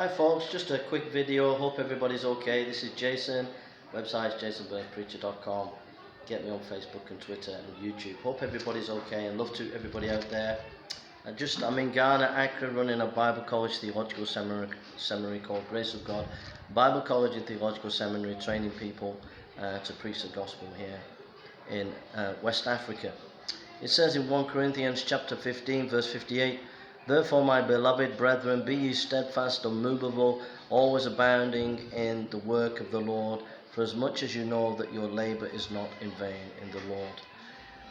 Hi folks, just a quick video. Hope everybody's okay. This is Jason. Website is jasonburnspreacher.com. Get me on Facebook and Twitter and YouTube. Hope everybody's okay and love to everybody out there. I'm in Ghana, Accra, running a Bible College Theological Seminary called Grace of God. Bible College and Theological Seminary, training people to preach the gospel here in West Africa. It says in 1 Corinthians chapter 15 verse 58, "Therefore, my beloved brethren, be ye steadfast, unmovable, always abounding in the work of the Lord, for as much as you know that your labor is not in vain in the Lord."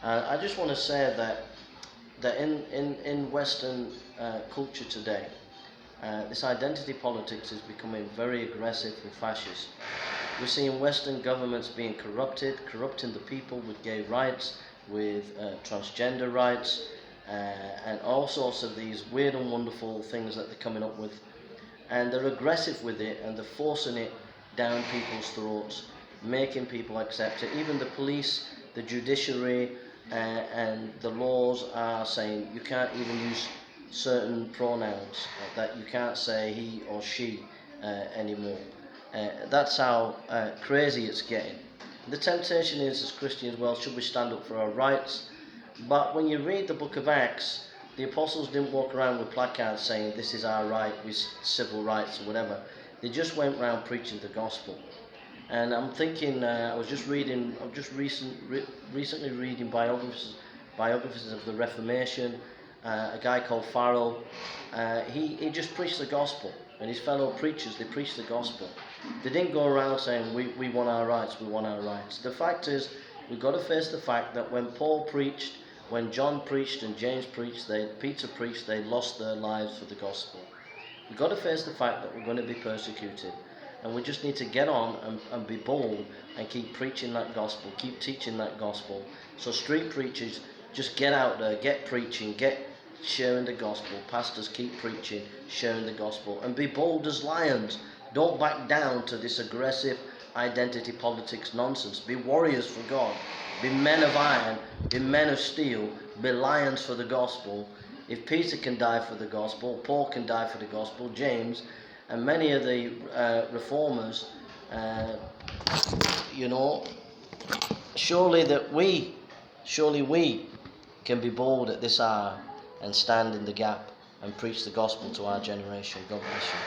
I just want to say that in Western culture today, this identity politics is becoming very aggressive and fascist. We're seeing Western governments being corrupting the people with gay rights, with transgender rights, and all sorts of these weird and wonderful things that they're coming up with. And they're aggressive with it, and they're forcing it down people's throats, making people accept it. Even the police, the judiciary, and the laws are saying you can't even use certain pronouns, that you can't say he or she anymore. That's how crazy it's getting. The temptation is, as Christians, well, should we stand up for our rights? But when you read the book of Acts, the apostles didn't walk around with placards saying this is our right, with civil rights or whatever. They just went around preaching the gospel. And I'm thinking, I'm just recently reading biographies of the Reformation. A guy called Farrell, he just preached the gospel, and his fellow preachers, they preached the gospel. They didn't go around saying we want our rights, we want our rights. The fact is, we've got to face the fact that when Paul preached, when John preached and James preached, Peter preached, they lost their lives for the gospel. We've got to face the fact that we're going to be persecuted, and we just need to get on and be bold and keep preaching that gospel, keep teaching that gospel. So street preachers, just get out there, get preaching, get sharing the gospel. Pastors, keep preaching, sharing the gospel, and be bold as lions. Don't back down to this aggressive identity politics nonsense. Be warriors for God. Be men of iron. Be men of steel. Be lions for the gospel. If Peter can die for the gospel, Paul can die for the gospel, James, and many of the reformers, surely we can be bold at this hour and stand in the gap and preach the gospel to our generation. God bless you.